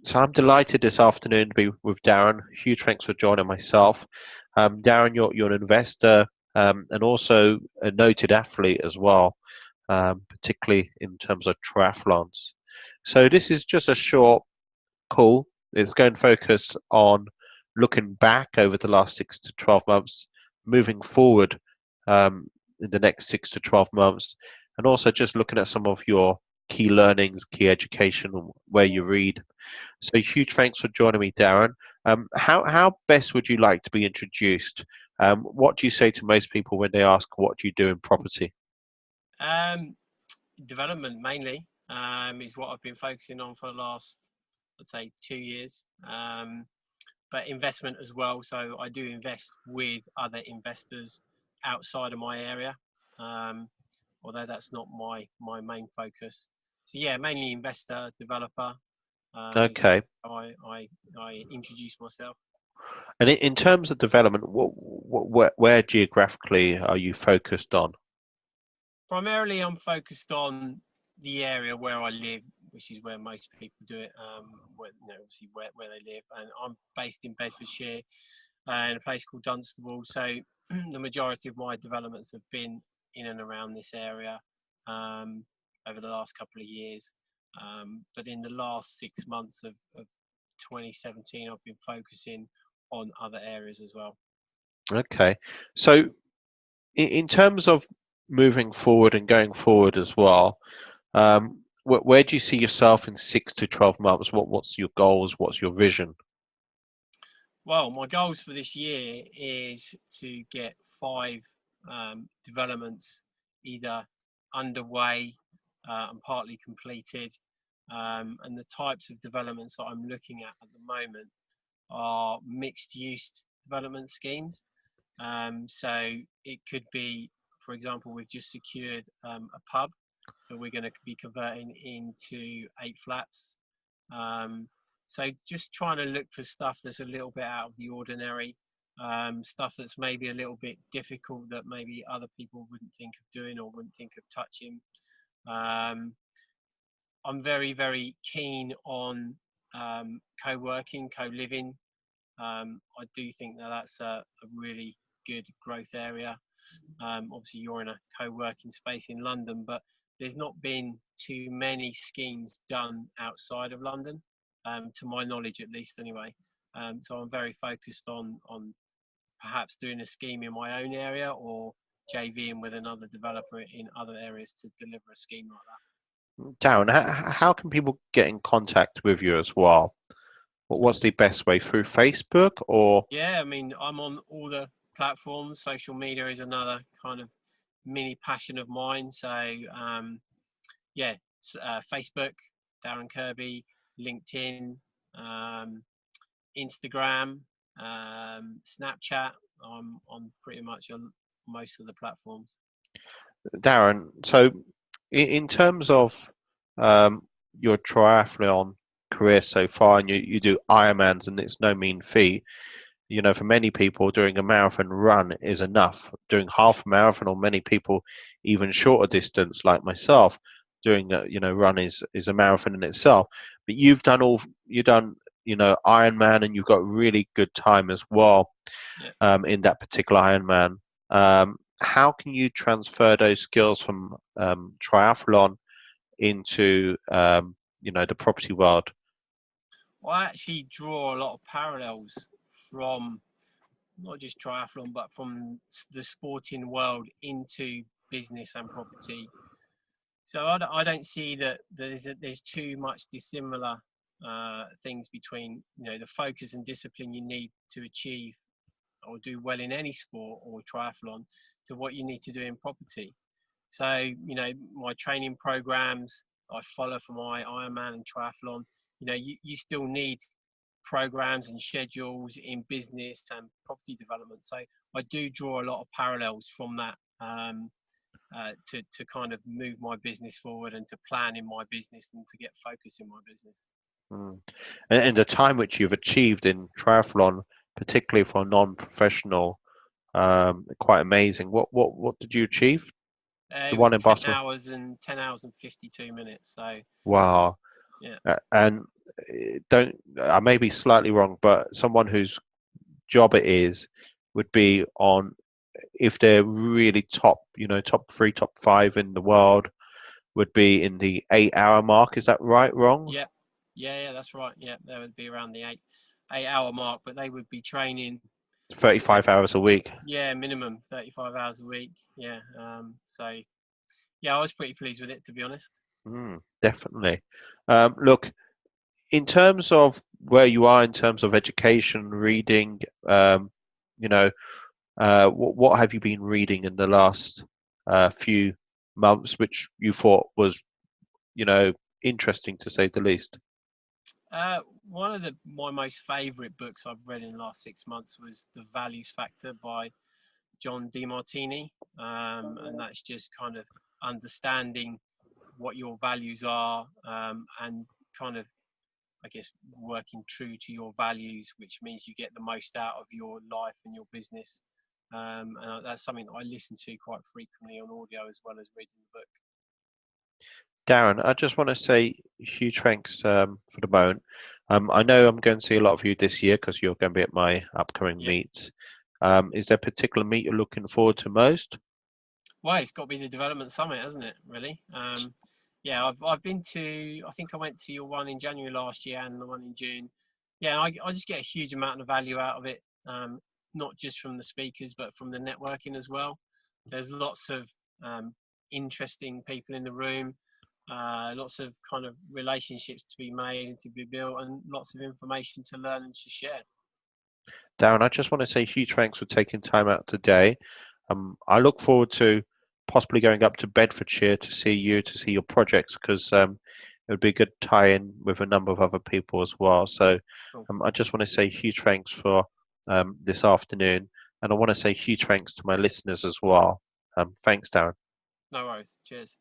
So I'm delighted this afternoon to be with Darren. Huge thanks for joining myself. Darren, you're an investor and also a noted athlete as well, particularly in terms of triathlons. So this is just a short call. It's going to focus on looking back over the last 6 to 12 months, moving forward in the next 6 to 12 months, and also just looking at some of your key learnings, key education, where you read. So huge thanks for joining me, Darren. How best would you like to be introduced? What do you say to most people when they ask what do you do in property? Um, Development mainly is what I've been focusing on for the last, I'd say, 2 years. But investment as well. So I do invest with other investors outside of my area, although that's not my main focus. So yeah, mainly investor, developer is Okay. how I introduce myself. And in terms of development, where geographically are you focused on? Primarily, I'm focused on the area where I live, which is where most people do it. Obviously where they live, and I'm based in Bedfordshire, in a place called Dunstable. So the majority of my developments have been in and around this area um, over the last couple of years. But in the last 6 months of 2017, I've been focusing on other areas as well. Okay. So in terms of moving forward and going forward as well, where do you see yourself in 6 to 12 months? What's your goals? What's your vision? Well, my goals for this year is to get five developments either underway and partly completed. And the types of developments that I'm looking at the moment are mixed use development schemes. So it could be, for example, we've just secured a pub that we're going to be converting into 8 flats. So just trying to look for stuff that's a little bit out of the ordinary, stuff that's maybe a little bit difficult that maybe other people wouldn't think of doing or wouldn't think of touching. Um, I'm very, very keen on co-working, co-living. I do think that that's a really good growth area. Obviously, you're in a co-working space in London, but there's not been too many schemes done outside of London, to my knowledge at least anyway. So I'm very focused on perhaps doing a scheme in my own area or JVing with another developer in other areas to deliver a scheme like that. Darren, how can people get in contact with you as well? What's the best way, through Facebook or? Yeah, I mean, I'm on all the platforms. Social media is another kind of mini passion of mine. So, yeah, Facebook, Darren Kirby, LinkedIn, um, Instagram, Snapchat. I'm on pretty much on most of the platforms. Darren, so in terms of um, your triathlon career so far, and you do Ironmans, and it's no mean feat. You know, for many people, doing a marathon run is enough. Doing half a marathon, or many people even shorter distance, like myself, doing a run is a marathon in itself. But you've done Ironman, and you've got really good time as well Yeah. in that particular Ironman. How can you transfer those skills from triathlon into the property world? Well, I actually draw a lot of parallels from not just triathlon, but from the sporting world into business and property. So I don't see that there's too much dissimilar things between the focus and discipline you need to achieve or do well in any sport or triathlon to what you need to do in property. So my training programs I follow for my Ironman and triathlon. You still need programs and schedules in business and property development. So I do draw a lot of parallels from that. To kind of move my business forward and to plan in my business and to get focus in my business. Mm. And the time which you've achieved in triathlon, particularly for a non-professional, quite amazing. What did you achieve? The It was one in 10 Barcelona. hours and 10 hours and 52 minutes. So Wow. yeah. And don't, I may be slightly wrong, but someone whose job it is would be on, if they're really top, top three, top five in the world, would be in the 8 hour mark. Is that right? Wrong? Yeah, yeah, that's right. Yeah, they would be around the 8 hour mark, but they would be training 35 hours a week. yeah, minimum 35 hours a week. Yeah. So yeah, I was pretty pleased with it, to be honest. Definitely. Look, in terms of where you are in terms of education, reading, you know, what have you been reading in the last few months, which you thought was, interesting to say the least? One of my most favourite books I've read in the last 6 months was The Values Factor by John DeMartini, and that's just kind of understanding what your values are, and kind of, I guess, working true to your values, which means you get the most out of your life and your business. And that's something that I listen to quite frequently on audio as well as reading the book. Darren, I just want to say huge thanks for the moment. I know I'm going to see a lot of you this year because you're going to be at my upcoming Yeah. meets. Is there a particular meet you're looking forward to most? Well, it's got to be the development summit, hasn't it? Really. Yeah, I've been to. I think I went to your one in January last year and the one in June. Yeah, I just get a huge amount of value out of it, not just from the speakers but from the networking as well. There's lots of interesting people in the room, lots of kind of relationships to be made and to be built, and lots of information to learn and to share. Darren, I just want to say huge thanks for taking time out today. I look forward to possibly going up to Bedfordshire to see you, to see your projects, because it would be a good tie-in with a number of other people as well. So Cool. I just want to say huge thanks for this afternoon, and I want to say huge thanks to my listeners as well. Thanks, Darren. No worries. Cheers.